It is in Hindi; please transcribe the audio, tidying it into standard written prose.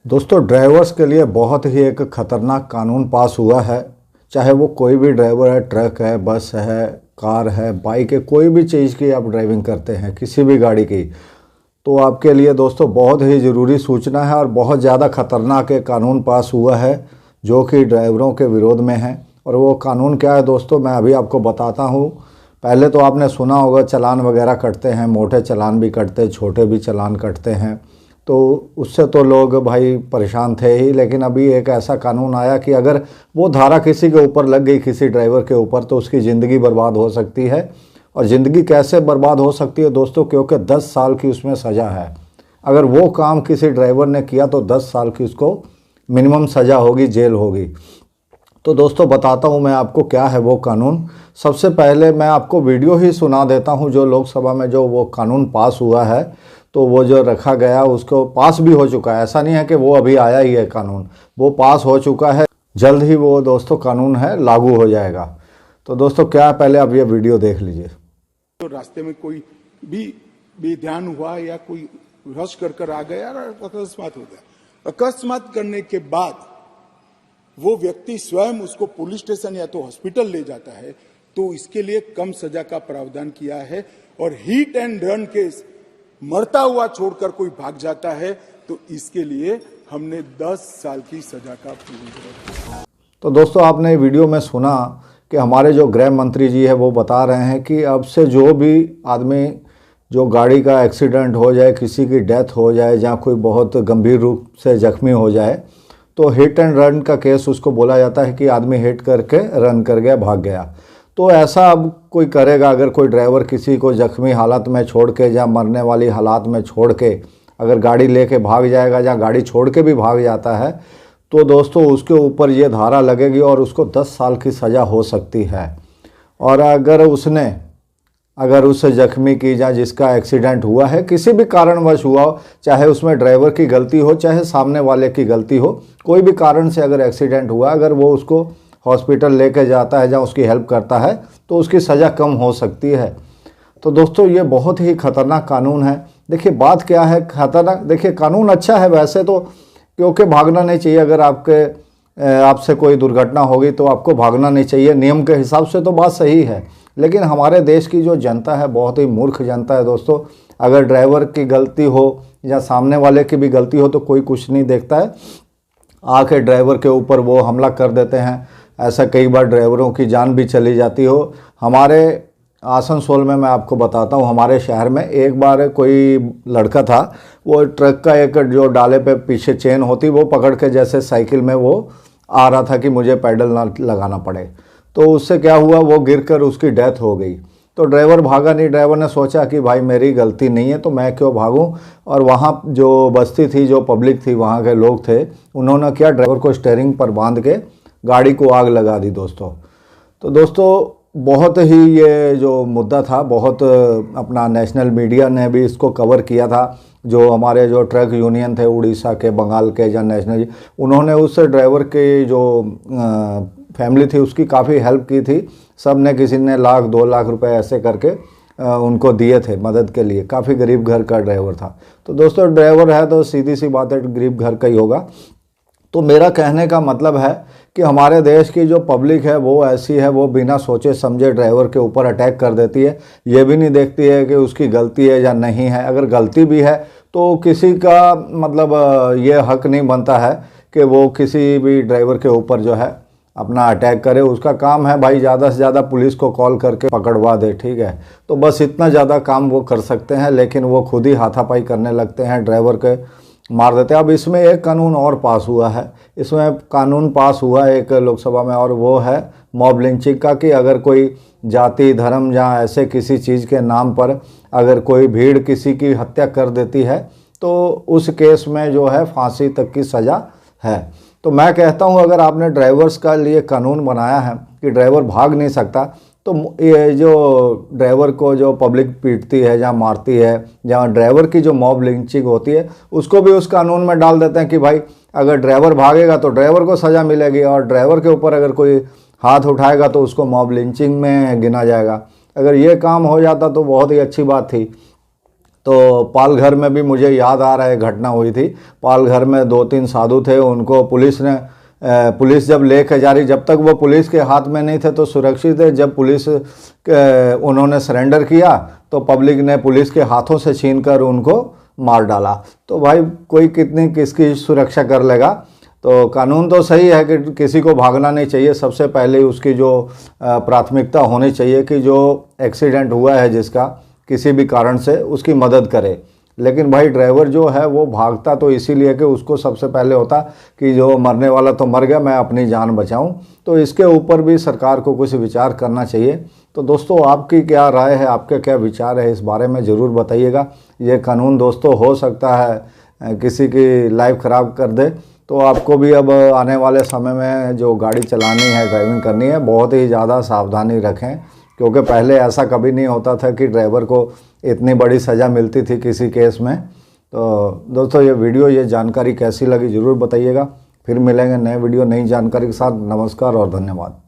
दोस्तों ड्राइवर्स के लिए बहुत ही एक ख़तरनाक कानून पास हुआ है। चाहे वो कोई भी ड्राइवर है, ट्रक है, बस है, कार है, बाइक है, कोई भी चीज़ की आप ड्राइविंग करते हैं, किसी भी गाड़ी की, तो आपके लिए दोस्तों बहुत ही ज़रूरी सूचना है और बहुत ज़्यादा ख़तरनाक एक कानून पास हुआ है जो कि ड्राइवरों के विरोध में है। और वो कानून क्या है दोस्तों, मैं अभी आपको बताता हूँ। पहले तो आपने सुना होगा चालान वगैरह कटते हैं, मोटे चालान भी कटते हैं, छोटे भी चालान कटते हैं, तो उससे तो लोग भाई परेशान थे ही। लेकिन अभी एक ऐसा कानून आया कि अगर वो धारा किसी के ऊपर लग गई, किसी ड्राइवर के ऊपर, तो उसकी ज़िंदगी बर्बाद हो सकती है। और ज़िंदगी कैसे बर्बाद हो सकती है दोस्तों, क्योंकि 10 साल की उसमें सज़ा है। अगर वो काम किसी ड्राइवर ने किया तो 10 साल की उसको मिनिमम सज़ा होगी, जेल होगी। तो दोस्तों बताता हूँ मैं आपको क्या है वो कानून। सबसे पहले मैं आपको वीडियो ही सुना देता हूँ जो लोकसभा में जो वो कानून पास हुआ है। तो वो जो रखा गया उसको पास भी हो चुका है, ऐसा नहीं है कि वो अभी आया ही है कानून, वो पास हो चुका है। जल्द ही वो दोस्तों कानून है लागू हो जाएगा। तो दोस्तों क्या है, पहले आप ये वीडियो देख लीजिए। तो रास्ते में कोई भी बेध्यान हुआ या कोई रश कर आ गया और अकस्मात हो गया, अकस्मात करने के बाद वो व्यक्ति स्वयं उसको पुलिस स्टेशन या तो हॉस्पिटल ले जाता है, तो इसके लिए कम सजा का प्रावधान किया है। और हिट एंड रन केस, मरता हुआ छोड़कर कोई भाग जाता है, तो इसके लिए हमने 10 साल की सजा का प्रावधान। तो दोस्तों आपने वीडियो में सुना कि हमारे जो गृह मंत्री जी है वो बता रहे हैं कि अब से जो भी आदमी जो गाड़ी का एक्सीडेंट हो जाए, किसी की डेथ हो जाए या कोई बहुत गंभीर रूप से जख्मी हो जाए, तो हिट एंड रन का केस उसको बोला जाता है कि आदमी हिट करके रन कर गया, भाग गया। तो ऐसा अब कोई करेगा, अगर कोई ड्राइवर किसी को जख्मी हालत में छोड़ के या मरने वाली हालात में छोड़ के अगर गाड़ी लेके भाग जाएगा या गाड़ी छोड़ के भी भाग जाता है, तो दोस्तों उसके ऊपर ये धारा लगेगी और उसको 10 साल की सज़ा हो सकती है। और अगर उस जख्मी की या जिसका एक्सीडेंट हुआ है किसी भी कारणवश हुआ हो, चाहे उसमें ड्राइवर की गलती हो चाहे सामने वाले की गलती हो, कोई भी कारण से अगर एक्सीडेंट हुआ, अगर वो उसको हॉस्पिटल लेके जाता है या उसकी हेल्प करता है, तो उसकी सज़ा कम हो सकती है। तो दोस्तों ये बहुत ही ख़तरनाक कानून है। देखिए बात क्या है ख़तरनाक, देखिए कानून अच्छा है वैसे तो, क्योंकि भागना नहीं चाहिए। अगर आपसे कोई दुर्घटना होगी तो आपको भागना नहीं चाहिए, नियम के हिसाब से तो बात सही है। लेकिन हमारे देश की जो जनता है बहुत ही मूर्ख जनता है दोस्तों। अगर ड्राइवर की गलती हो या सामने वाले की भी गलती हो तो कोई कुछ नहीं देखता है, आके ड्राइवर के ऊपर वो हमला कर देते हैं। ऐसा कई बार ड्राइवरों की जान भी चली जाती हो। हमारे आसनसोल में मैं आपको बताता हूँ, हमारे शहर में एक बार कोई लड़का था, वो ट्रक का एक जो डाले पे पीछे चेन होती वो पकड़ के जैसे साइकिल में वो आ रहा था कि मुझे पैडल ना लगाना पड़े, तो उससे क्या हुआ, वो गिरकर उसकी डेथ हो गई। तो ड्राइवर भागा नहीं, ड्राइवर ने सोचा कि भाई मेरी गलती नहीं है तो मैं क्यों भागूं। और वहाँ जो बस्ती थी, जो पब्लिक थी, वहाँ के लोग थे, उन्होंने क्या, ड्राइवर को स्टीयरिंग पर बांध के गाड़ी को आग लगा दी दोस्तों। तो दोस्तों बहुत ही ये जो मुद्दा था, बहुत अपना नेशनल मीडिया ने भी इसको कवर किया था। जो हमारे जो ट्रक यूनियन थे उड़ीसा के, बंगाल के या नेशनल, उन्होंने उस ड्राइवर की जो फैमिली थी उसकी काफ़ी हेल्प की थी। सब ने, किसी ने 1,00,000 2 लाख रुपए ऐसे करके उनको दिए थे मदद के लिए। काफ़ी गरीब घर का ड्राइवर था। तो दोस्तों ड्राइवर है तो सीधी सी बात है गरीब घर का ही होगा। तो मेरा कहने का मतलब है कि हमारे देश की जो पब्लिक है वो ऐसी है, वो बिना सोचे समझे ड्राइवर के ऊपर अटैक कर देती है। ये भी नहीं देखती है कि उसकी गलती है या नहीं है। अगर गलती भी है तो किसी का मतलब ये हक नहीं बनता है कि वो किसी भी ड्राइवर के ऊपर जो है अपना अटैक करे। उसका काम है भाई ज़्यादा से ज़्यादा पुलिस को कॉल करके पकड़वा दे, ठीक है। तो बस इतना ज़्यादा काम वो कर सकते हैं, लेकिन वो खुद ही हाथापाई करने लगते हैं, ड्राइवर के मार देते हैं। अब इसमें एक कानून और पास हुआ है, इसमें कानून पास हुआ है एक लोकसभा में, और वो है मॉब लिंचिंग का। कि अगर कोई जाति, धर्म या ऐसे किसी चीज़ के नाम पर अगर कोई भीड़ किसी की हत्या कर देती है तो उस केस में जो है फांसी तक की सज़ा है। तो मैं कहता हूं अगर आपने ड्राइवर्स का लिए कानून बनाया है कि ड्राइवर भाग नहीं सकता, तो ये जो ड्राइवर को जो पब्लिक पीटती है या मारती है, जहाँ ड्राइवर की जो मॉब लिंचिंग होती है, उसको भी उस कानून में डाल देते हैं कि भाई अगर ड्राइवर भागेगा तो ड्राइवर को सज़ा मिलेगी, और ड्राइवर के ऊपर अगर कोई हाथ उठाएगा तो उसको मॉब लिंचिंग में गिना जाएगा। अगर ये काम हो जाता तो बहुत ही अच्छी बात थी। तो पालघर में भी मुझे याद आ रहा है घटना हुई थी। पालघर में 2-3 साधु थे, उनको पुलिस जब लेके जा रही, जब तक वो पुलिस के हाथ में नहीं थे तो सुरक्षित है। जब उन्होंने सरेंडर किया तो पब्लिक ने पुलिस के हाथों से छीनकर उनको मार डाला। तो भाई कोई किसकी सुरक्षा कर लेगा। तो कानून तो सही है कि किसी को भागना नहीं चाहिए, सबसे पहले उसकी जो प्राथमिकता होनी चाहिए कि जो एक्सीडेंट हुआ है जिसका किसी भी कारण से, उसकी मदद करे। लेकिन भाई ड्राइवर जो है वो भागता तो इसीलिए कि उसको सबसे पहले होता कि जो मरने वाला तो मर गया, मैं अपनी जान बचाऊं। तो इसके ऊपर भी सरकार को कुछ विचार करना चाहिए। तो दोस्तों आपकी क्या राय है, आपके क्या विचार है इस बारे में ज़रूर बताइएगा। ये कानून दोस्तों हो सकता है किसी की लाइफ ख़राब कर दे। तो आपको भी अब आने वाले समय में जो गाड़ी चलानी है, ड्राइविंग करनी है, बहुत ही ज़्यादा सावधानी रखें, क्योंकि पहले ऐसा कभी नहीं होता था कि ड्राइवर को इतनी बड़ी सज़ा मिलती थी किसी केस में। तो दोस्तों ये जानकारी कैसी लगी ज़रूर बताइएगा। फिर मिलेंगे नए वीडियो नई जानकारी के साथ। नमस्कार और धन्यवाद।